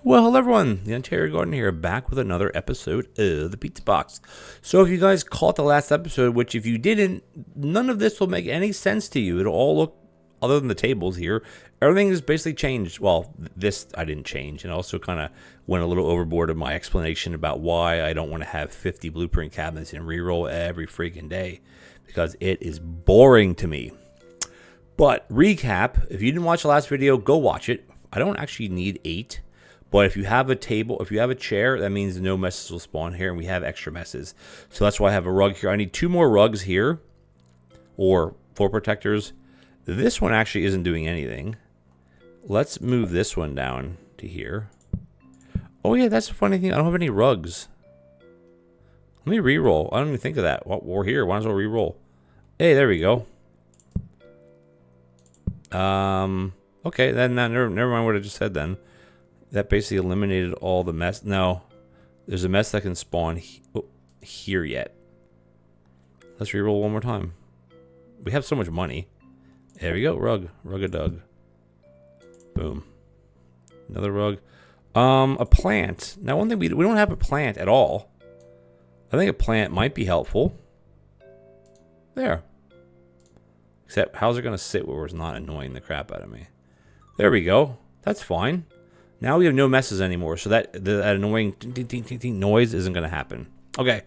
Well, hello everyone, the Ontario Gardener here, back with another episode of the Pizza Box. So if you guys caught the last episode, which if you didn't, none of this will make any sense to you. It'll all look, other than the tables here, everything is basically changed. Well, this I didn't change, and also kind of went a little overboard in my explanation about why I don't want to have 50 blueprint cabinets and reroll every freaking day, because it is boring to me. But recap, if you didn't watch the last video, go watch it. I don't actually need 8. But if you have a table, if you have a chair, that means no messes will spawn here, and we have extra messes. So that's why I have a rug here. I need 2 more rugs here, or 4 protectors. This one actually isn't doing anything. Let's move this one down to here. Oh yeah, that's a funny thing. I don't have any rugs. Let me re-roll. I don't even think of that. Well, we're here. Might as well re-roll. Hey, there we go. Okay, then never mind what I just said then. That basically eliminated all the mess. No, there's a mess that can spawn here yet. Let's reroll one more time. We have so much money. There we go. Rug-a-dug. Boom. Another rug. A plant. Now, one thing we don't have a plant at all. I think a plant might be helpful. There. Except, how's it going to sit where it's not annoying the crap out of me? There we go. That's fine. Now we have no messes anymore, so that annoying ting noise isn't going to happen. Okay,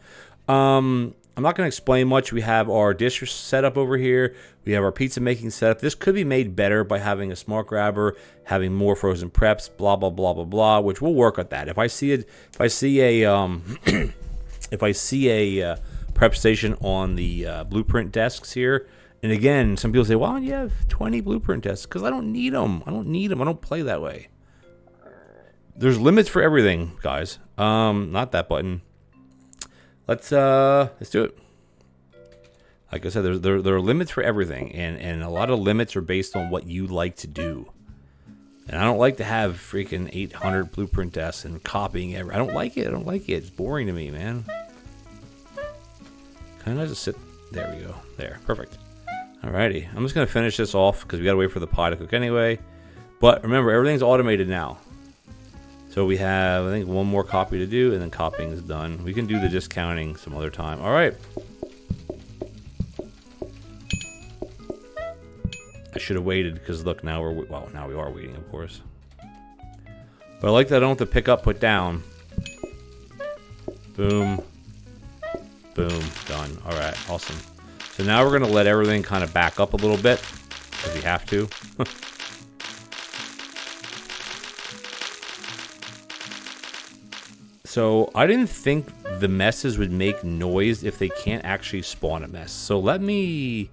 I'm not going to explain much. We have our dish setup over here. We have our pizza making setup. This could be made better by having a smart grabber, having more frozen preps, blah blah blah blah blah. Which we'll work at that. If I see a prep station on the blueprint desks here. And again, some people say, "Why don't you have 20 blueprint desks?" Because I don't need them. I don't play that way. There's limits for everything, guys. Not that button. Let's do it. Like I said, there are limits for everything, and a lot of limits are based on what you like to do. And I don't like to have freaking 800 blueprint desks and copying every. I don't like it. It's boring to me, man. Kind of just sit. There we go. There, perfect. Alrighty, I'm just gonna finish this off because we gotta wait for the pie to cook anyway. But remember, everything's automated now. So we have, I think, one more copy to do, and then copying is done. We can do the discounting some other time. All right. I should have waited because look, now now we are waiting, of course. But I like that I don't have to pick up, put down. Boom. Boom. Done. All right. Awesome. So now we're going to let everything kind of back up a little bit because we have to. So I didn't think the messes would make noise if they can't actually spawn a mess. So let me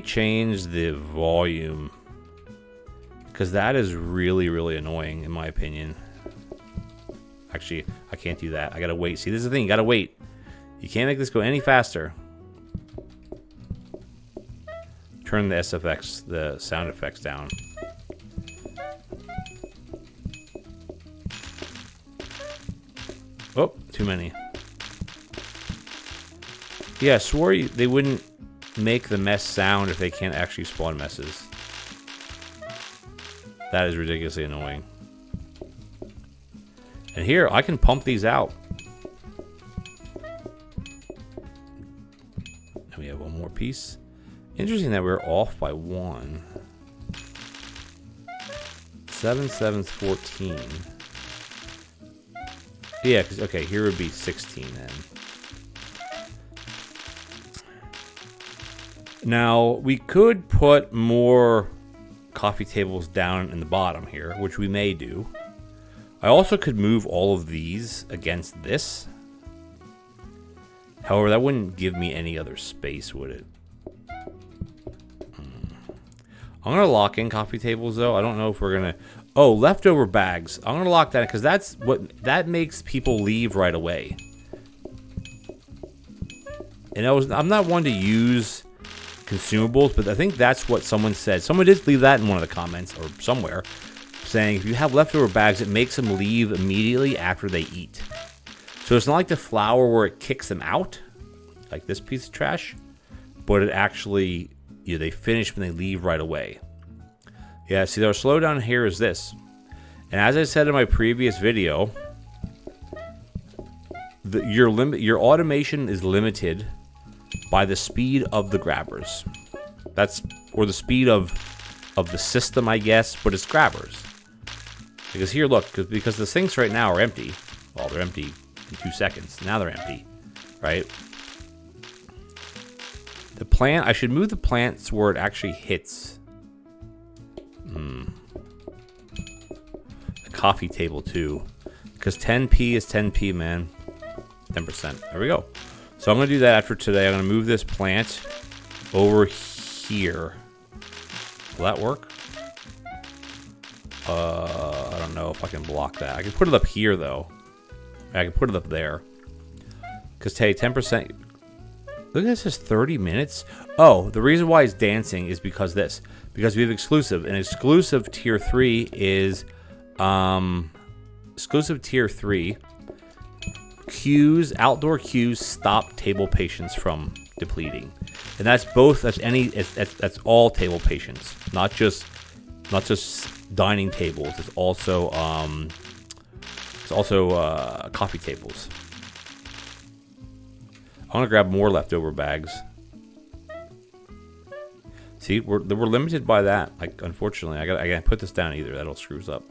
change the volume because that is really, really annoying in my opinion. Actually, I can't do that. I gotta wait. See, this is the thing. You gotta wait. You can't make this go any faster. Turn the SFX, the sound effects down. Oh, too many. Yeah, I swore they wouldn't make the mess sound if they can't actually spawn messes. That is ridiculously annoying. And here, I can pump these out. And we have one more piece. Interesting that we're off by 1. 7 7's 14. Yeah, because, okay, here would be 16 then. Now, we could put more coffee tables down in the bottom here, which we may do. I also could move all of these against this. However, that wouldn't give me any other space, would it? I'm going to lock in coffee tables, though. I don't know if we're going to... Oh, leftover bags. I'm going to lock that in because that makes people leave right away. And I'm not one to use consumables, but I think that's what someone said. Someone did leave that in one of the comments or somewhere, saying if you have leftover bags, it makes them leave immediately after they eat. So it's not like the flour where it kicks them out, like this piece of trash, but it actually, they finish when they leave right away. Yeah, see, our slowdown here is this. And as I said in my previous video, your automation is limited by the speed of the grabbers. Or the speed of the system, I guess, but it's grabbers. Because here, look, because the sinks right now are empty. Well, they're empty in 2 seconds. Now they're empty, right? The plant, I should move the plants where it actually hits. The coffee table too, because 10p is 10p, man. 10%. There we go. So I'm gonna do that after today. I'm gonna move this plant over here. Will that work? I don't know if I can block that. I can put it up here though. I can put it up there. Because hey, 10%. Look at this, is 30 minutes. Oh, the reason why it's dancing is because we have exclusive. And exclusive tier 3 is exclusive tier 3 queues, outdoor queues stop table patients from depleting. And that's that's all table patients, not just dining tables. It's also coffee tables. I want to grab more leftover bags. See, we're limited by that. Like, unfortunately, I can't put this down either. That'll screws up.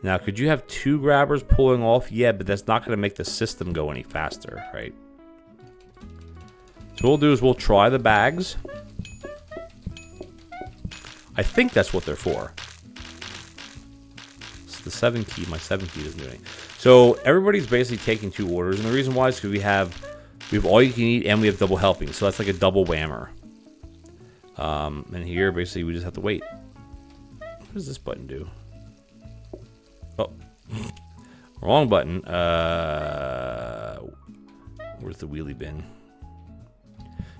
Now, could you have 2 grabbers pulling off? Yeah, but that's not going to make the system go any faster, right? So what we'll do is we'll try the bags. I think that's what they're for. It's the 7 key. My 7 key doesn't do anything. So everybody's basically taking 2 orders, and the reason why is because we have all you can eat and we have double helping, so that's like a double whammer. And here basically we just have to wait. What does this button do? Oh, wrong button. Where's the wheelie bin?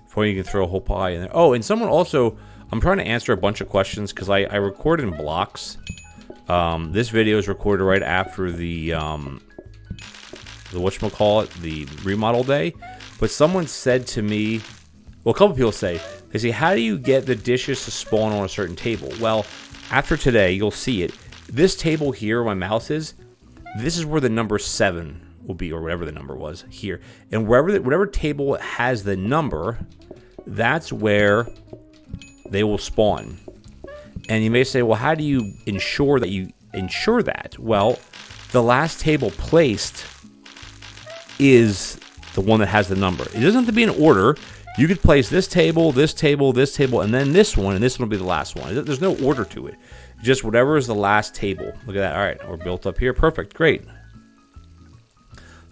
Before you can throw a whole pie in there. Oh, and someone also, I'm trying to answer a bunch of questions because I record in blocks. This video is recorded right after the whatchamacallit, the remodel day. But someone said to me, well, a couple people say, how do you get the dishes to spawn on a certain table? Well, after today, you'll see it. This table here, where my mouse is, this is where the number 7 will be, or whatever the number was here. And whatever table has the number, that's where they will spawn. And you may say, well, how do you ensure that? Well, the last table placed is the one that has the number. It doesn't have to be in order. You could place this table, this table, this table, and then this one, and this one will be the last one. There's no order to it. Just whatever is the last table. Look at that. All right, we're built up here. Perfect. Great.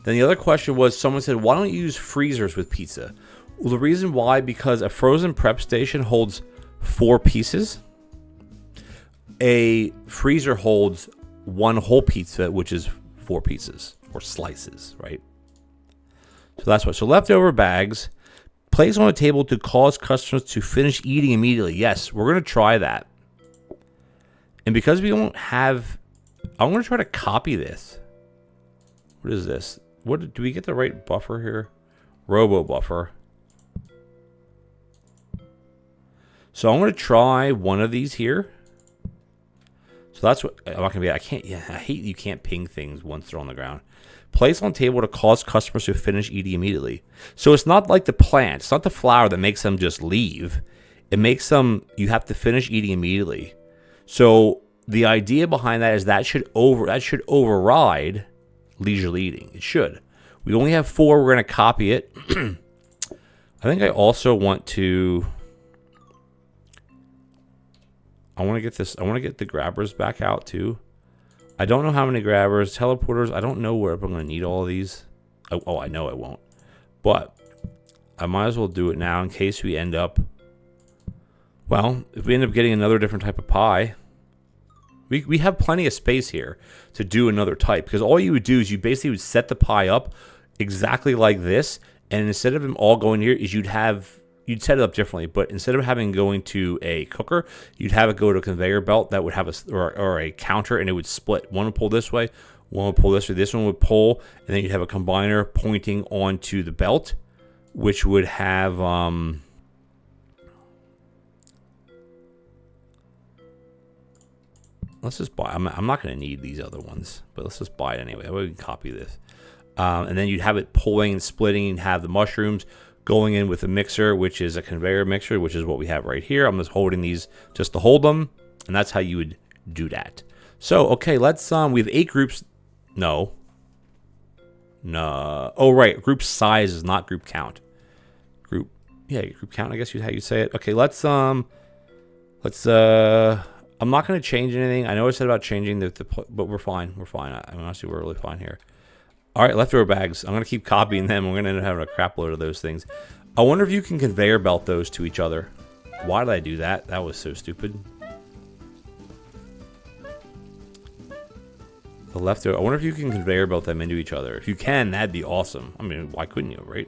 Then the other question was, someone said, why don't you use freezers with pizza? Well, the reason why, because a frozen prep station holds 4 pieces. A freezer holds 1 whole pizza, which is 4 pieces or slices, right? So that's what. So leftover bags, place on a table to cause customers to finish eating immediately. Yes, we're going to try that. And because we don't have, I'm going to try to copy this. What is this? Do we get the right buffer here? Robo buffer. So I'm going to try one of these here. So that's what I'm not going to be. I can't. Yeah, I hate you can't ping things once they're on the ground. Place on table to cause customers to finish eating immediately. So it's not like the plant. It's not the flour that makes them just leave. It makes them. You have to finish eating immediately. So the idea behind that is that should override leisurely eating. It should. We only have 4. We're going to copy it. I think I also want to. I want to get this. I want to get the grabbers back out too. I don't know how many grabbers, teleporters. I don't know where I'm going to need all of these. Oh, I know I won't. But I might as well do it now in case we end up. Well, if we end up getting another different type of pie, we have plenty of space here to do another type. Because all you would do is you basically would set the pie up exactly like this, and instead of them all going here, is you'd set it up differently. But instead of having going to a cooker, you'd have it go to a conveyor belt that would have or a counter, and it would split. One would pull this way, one would pull this way. This one would pull, and then you'd have a combiner pointing onto the belt, which would have let's just buy. I'm not going to need these other ones, but let's just buy it anyway. We can copy this. And then you'd have it pulling and splitting and have the mushrooms going in with a mixer, which is a conveyor mixer, which is what we have right here. I'm just holding these just to hold them, and that's how you would do that. So, okay, let's, we have 8 groups. No. Oh, right, group size is not group count. Group count, I guess is how you say it. Okay, let's, I'm not going to change anything. I know I said about changing but we're fine. We're fine. I mean, honestly, we're really fine here. All right, leftover bags. I'm going to keep copying them. We're going to end up having a crap load of those things. I wonder if you can conveyor belt those to each other. Why did I do that? That was so stupid. The leftover. I wonder if you can conveyor belt them into each other. If you can, that'd be awesome. I mean, why couldn't you, right?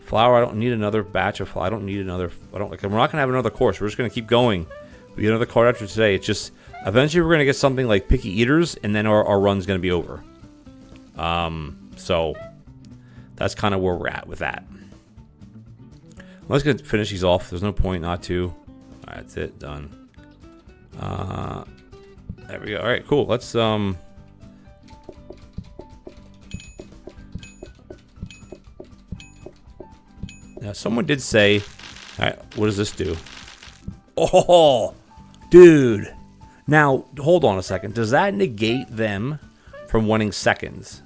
Flour. I don't need another batch of flour. I don't need another. We're not going to have another course. We're just going to keep going. We get another card after today. It's just eventually we're going to get something like Picky Eaters, and then our run's going to be over. So that's kind of where we're at with that. Let's get finish these off. There's no point not to. All right, that's it. Done. There we go. All right, cool. Let's Now, someone did say, all right, what does this do? Oh, dude. Now, hold on a second. Does that negate them from winning seconds?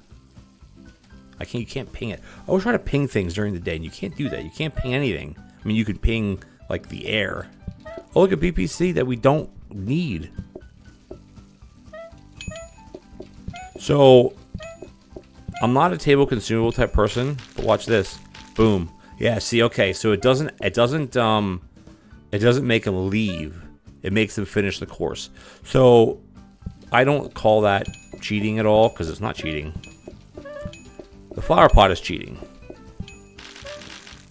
You can't ping it. I always try to ping things during the day, and you can't do that. You can't ping anything. I mean, you could ping, like, the air. Oh, look at BPC that we don't need. So, I'm not a table consumable type person, but watch this. Boom. Yeah, see, okay, so it doesn't make them leave. It makes them finish the course. So, I don't call that cheating at all, because it's not cheating. The flower pot is cheating.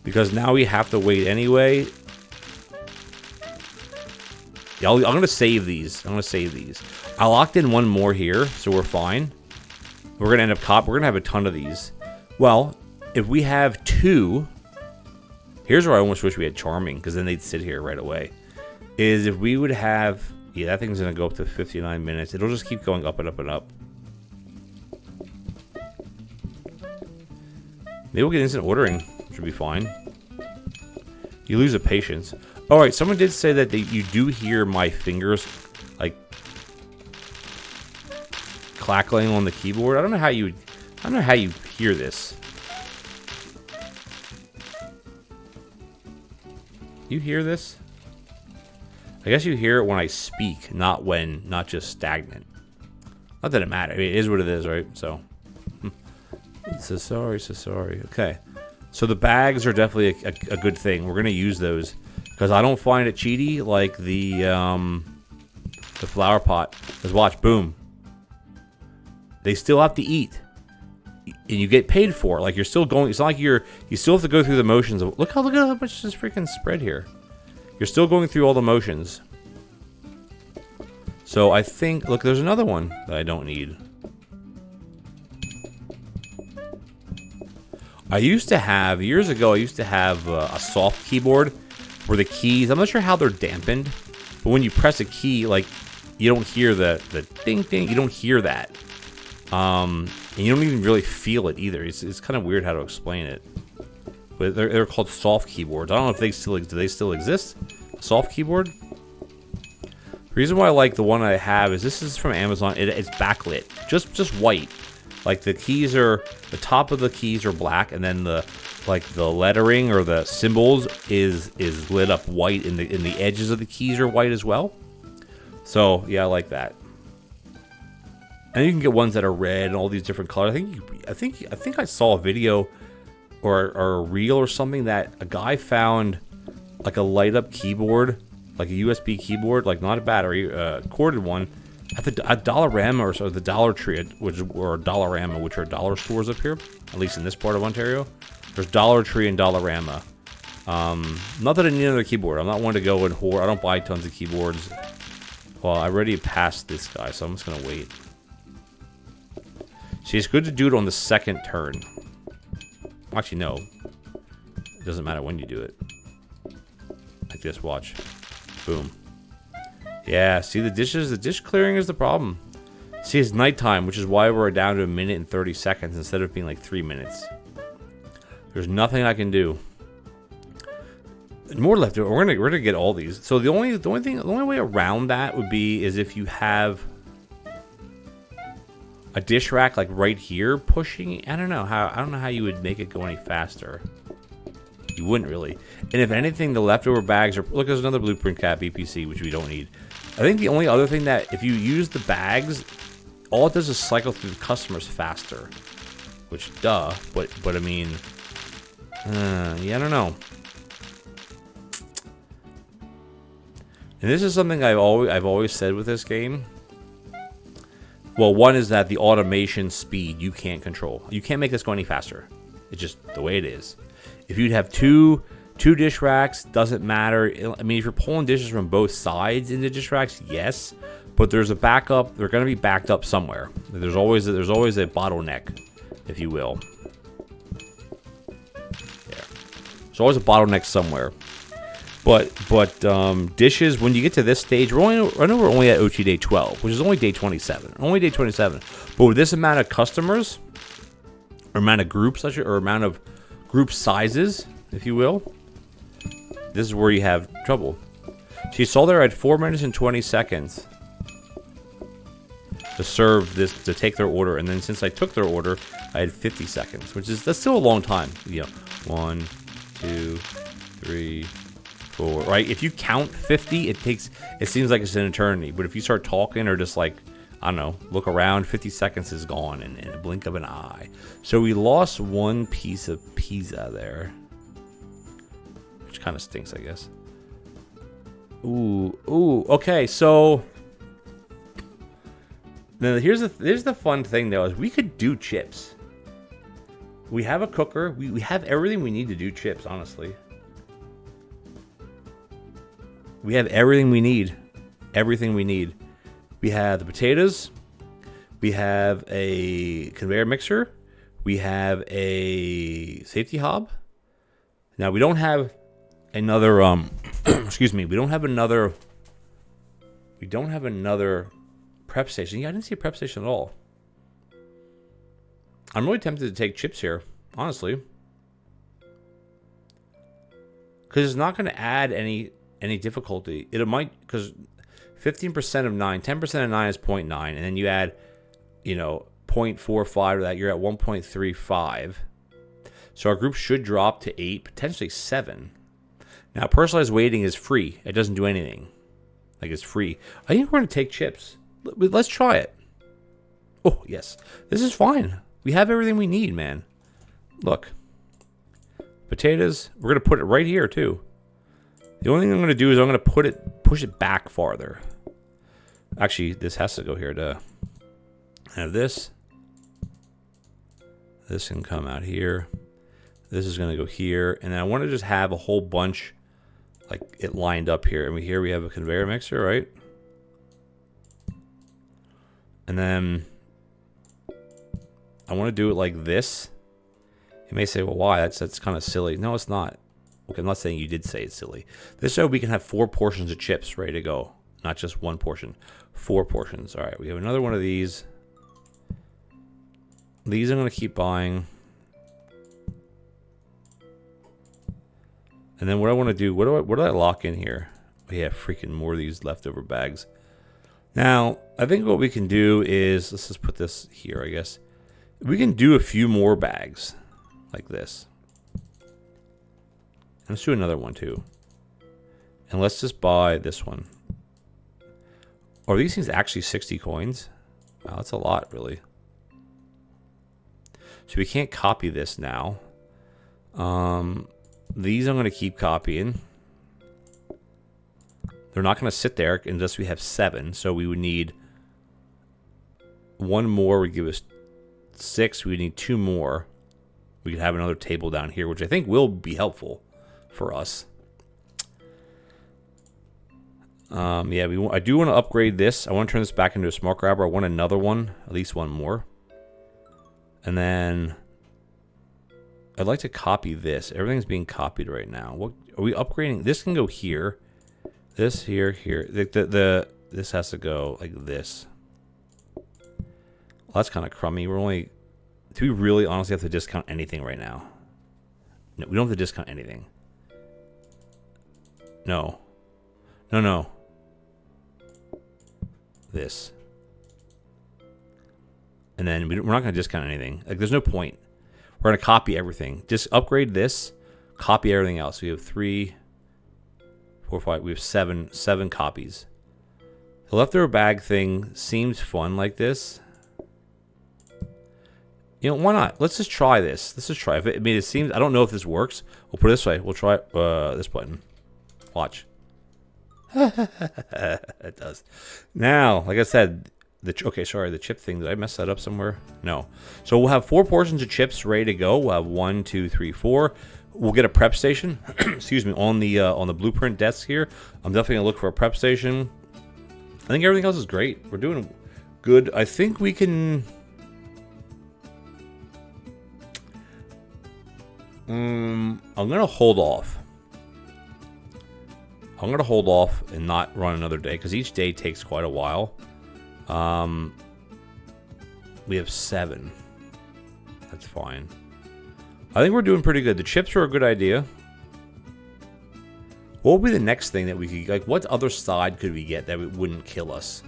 Because now we have to wait anyway. Yeah, I'm going to save these. I locked in one more here, so we're fine. We're going to end up we're going to have a ton of these. Well, if we have 2, here's where I almost wish we had Charming, because then they'd sit here right away. Is if we would have, yeah, that thing's going to go up to 59 minutes. It'll just keep going up and up and up. Maybe we'll get instant ordering. Should be fine. You lose a patience. All right, someone did say that you do hear my fingers, like, clackling on the keyboard. I don't know how you hear this. You hear this? I guess you hear it when I speak, not just stagnant. Not that it matters. I mean, it is what it is, right? So. So sorry. Okay. So the bags are definitely a good thing. We're going to use those because I don't find it cheaty like the flower pot. Because watch, boom. They still have to eat. And you get paid for it. Like you're still going. It's not like you still have to go through the motions of look at how much is freaking spread here. You're still going through all the motions. So I think, look, there's another one that I don't need. Years ago, I used to have a soft keyboard where the keys, I'm not sure how they're dampened, but when you press a key, like, you don't hear the ding ding, you don't hear that. And you don't even really feel it either. It's kind of weird how to explain it. But they're called soft keyboards. I don't know if do they still exist? Soft keyboard? The reason why I like the one I have is this is from Amazon. It's backlit, just white. Like the top of the keys are black, and then the lettering or the symbols is lit up white, and the edges of the keys are white as well. So yeah, I like that. And you can get ones that are red and all these different colors. I think I saw a video or a reel or something that a guy found like a light up keyboard, like a USB keyboard, like not a battery, corded one. At Dollarama or the Dollar Tree, or Dollarama, which are dollar stores up here, at least in this part of Ontario. There's Dollar Tree and Dollarama. Not that I need another keyboard. I'm not one to go and hoard. I don't buy tons of keyboards. Well, I already passed this guy, so I'm just going to wait. See, it's good to do it on the second turn. Actually, no. It doesn't matter when you do it. Like this, watch. Boom. Yeah, see the dish clearing is the problem. See, it's nighttime, which is why we're down to 1 minute and 30 seconds instead of being like 3 minutes. There's nothing I can do. More left. We're gonna get all these. So the only way around that would be is if you have a dish rack like right here pushing. I don't know how you would make it go any faster. You wouldn't really. And if anything, the leftover bags are... Look, there's another blueprint cap BPC, which we don't need. I think the only other thing that if you use the bags, all it does is cycle through the customers faster. Which, duh. But I mean... yeah, I don't know. And this is something I've always said with this game. Well, one is that the automation speed you can't control. You can't make this go any faster. It's just the way it is. If you'd have two dish racks, doesn't matter. I mean, if you're pulling dishes from both sides into dish racks, yes. But there's a backup. They're going to be backed up somewhere. There's always a bottleneck, if you will. There. There's always a bottleneck somewhere. But dishes, when you get to this stage, I know we're only at OT day 12, which is only day 27. Only day 27. But with this amount of customers, or amount of groups, or amount of group sizes, if you will, this is where you have trouble. So you saw there I had 4 minutes and 20 seconds to serve this, to take their order, and then since I took their order, I had 50 seconds, that's still a long time. You know, 1, 2, 3, 4. Right? If you count 50, it seems like it's an eternity. But if you start talking or just like, I don't know, look around, 50 seconds is gone in a blink of an eye. So we lost one piece of pizza there, which kind of stinks, I guess. Ooh, okay, so now here's the fun thing though, is we could do chips. We have a cooker, we have everything we need to do chips, honestly. We have everything we need. Everything we need. We have the potatoes. We have a conveyor mixer. We have a safety hob. Now we don't have another excuse me, we don't have another prep station. Yeah, I didn't see a prep station at all. I'm really tempted to take chips here, honestly. Because it's not going to add any difficulty. It might, because 15% of 9, 10% of 9 is 0.9, and then you add, 0.45 to that, you're at 1.35. So our group should drop to 8, potentially 7. Now, personalized weighting is free. It doesn't do anything. Like, it's free. I think we're going to take chips. Let's try it. Oh, yes. This is fine. We have everything we need, man. Look. Potatoes. We're going to put it right here, too. The only thing I'm going to do is I'm going to push it back farther. Actually, this has to go here to have this. This can come out here. This is going to go here. And then I want to just have a whole bunch, like, it lined up here. And here we have a conveyor mixer, right? And then I want to do it like this. You may say, well, why? That's kind of silly. No, it's not. Okay, I'm not saying you did say it's silly. This way we can have 4 portions of chips ready to go. Not just 1 portion. 4 portions. All right, we have another one of these. These I'm going to keep buying. And then what I want to do, what do I lock in here? We have freaking more of these leftover bags. Now, I think what we can do is, let's just put this here, I guess. We can do a few more bags like this. And let's do another one too. And let's just buy this one. Are these things actually 60 coins? Wow, that's a lot, really. So we can't copy this now. These I'm going to keep copying. They're not going to sit there unless we have 7. So we would need 1 more would give us 6. We need 2 more. We could have another table down here, which I think will be helpful for us. Yeah, I do want to upgrade this. I want to turn this back into a smart grabber. I want another one, at least 1 more. And then I'd like to copy this. Everything's being copied right now. What are we upgrading? This can go here. This here, here. The This has to go like this. Well, that's kind of crummy. We're only... Do we really honestly have to discount anything right now? No, we don't have to discount anything. No. No, no. This. And then we're not going to discount anything. Like, there's no point. We're going to copy everything. Just upgrade this, copy everything else. We have 3, 4, 5. We have 7 copies. The leftover bag thing seems fun like this. You know, why not? Let's just try this. Let's just try it. I mean, it seems... I don't know if this works. We'll put it this way. We'll try this button. Watch. It does. Now, like I said... Okay, sorry, the chip thing. Did I mess that up somewhere? No. So we'll have 4 portions of chips ready to go. We'll have 1, 2, 3, 4. We'll get a prep station. Excuse me, on the blueprint desk here. I'm definitely gonna look for a prep station. I think everything else is great. We're doing good. I think we can. I'm gonna hold off. I'm gonna hold off and not run another day because each day takes quite a while. We have 7. That's fine. I think we're doing pretty good. The chips are a good idea. What would be the next thing that we could, like, what other side could we get that it wouldn't kill us?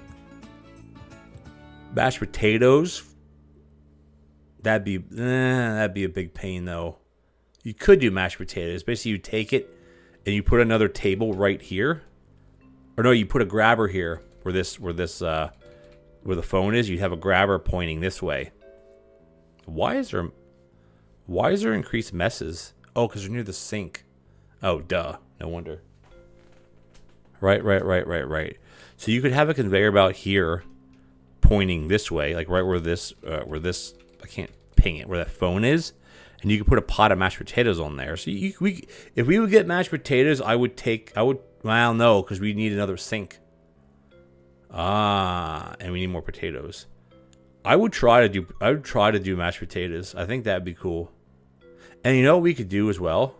Mashed potatoes. That'd be a big pain though. You could do mashed potatoes. Basically, you take it and you put another table right here. Or no, you put a grabber here where the phone is. You have a grabber pointing this way. Why is there increased messes? Oh, because they're near the sink. Oh, duh. No wonder. Right. So you could have a conveyor belt here pointing this way, like right where this, I can't ping it, where that phone is. And you could put a pot of mashed potatoes on there. So if we would get mashed potatoes, well, no, because we need another sink. And we need more potatoes. I would try to do mashed potatoes. I think that'd be cool. And you know what we could do as well?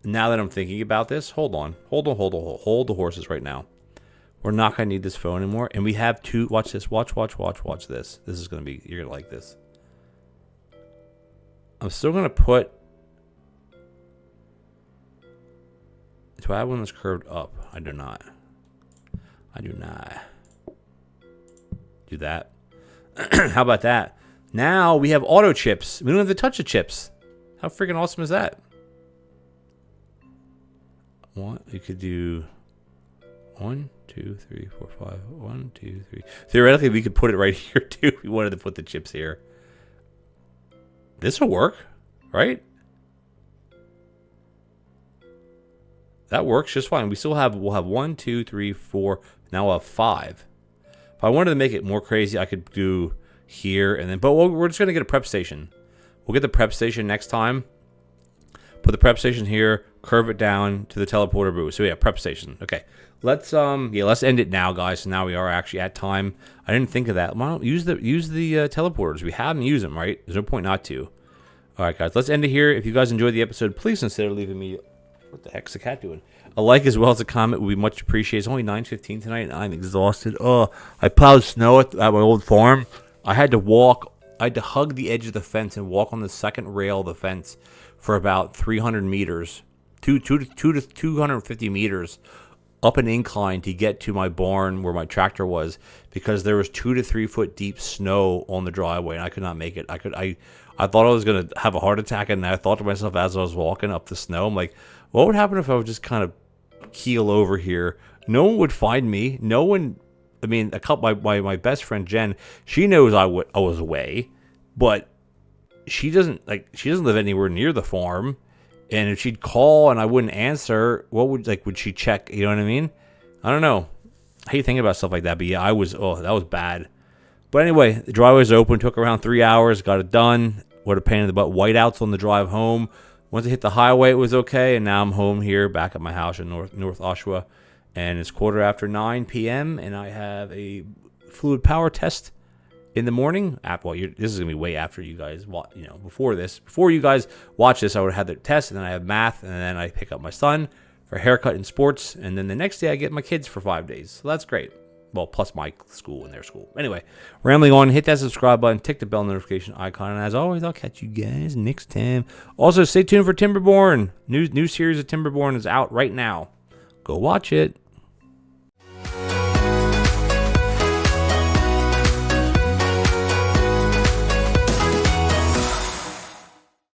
Now that I'm thinking about this, hold the horses right now. We're not gonna need this phone anymore. And we have 2. Watch this. Watch this. This is gonna be. You're gonna like this. I'm still gonna put. Do I have one that's curved up? I do not. Do that. How about that? Now we have auto chips. We don't have to touch the chips. How freaking awesome is that? What? You could do 1, 2, 3, 4, 5. 1, 2, 3. Theoretically, we could put it right here too if we wanted to put the chips here. This will work, right? That works just fine. We'll have 1, 2, 3, 4. Now we'll have 5. If I wanted to make it more crazy, I could do here and then. But we're just gonna get a prep station. We'll get the prep station next time. Put the prep station here. Curve it down to the teleporter booth. So yeah, prep station. Okay, let's end it now, guys. So now we are actually at time. I didn't think of that. Why don't use the teleporters? We have them, use them, right? There's no point not to. All right, guys, let's end it here. If you guys enjoyed the episode, please consider leaving me. What the heck's the cat doing? A like as well as a comment would be much appreciated. It's only 9:15 tonight, and I'm exhausted. Oh, I plowed snow at my old farm. I had to hug the edge of the fence and walk on the second rail of the fence for about 300 meters, 2 to 250 meters up an incline to get to my barn where my tractor was, because there was 2 to 3 foot deep snow on the driveway, and I could not make it. I thought I was going to have a heart attack, and I thought to myself as I was walking up the snow, I'm like, what would happen if I would just kind of keel over here? No one would find me. No one. I mean, my best friend Jen, she knows I was away, but she doesn't live anywhere near the farm. And if she'd call and I wouldn't answer, would she check? You know what I mean? I don't know. I hate thinking about stuff like that, but yeah, that was bad. But anyway, the driveway's open. Took around 3 hours. Got it done. What a pain in the butt. Whiteouts on the drive home. Once I hit the highway, it was okay. And now I'm home here, back at my house in North Oshawa. And it's 9:15 p.m. and I have a fluid power test in the morning. This is gonna be way after you guys, before you guys watch this, I would have had the test, and then I have math, and then I pick up my son for a haircut and sports, and then the next day I get my kids for 5 days. So that's great. Well, plus my school and their school. Anyway, rambling on, hit that subscribe button, tick the bell notification icon, and as always, I'll catch you guys next time. Also, stay tuned for Timberborn. New series of Timberborn is out right now. Go watch it.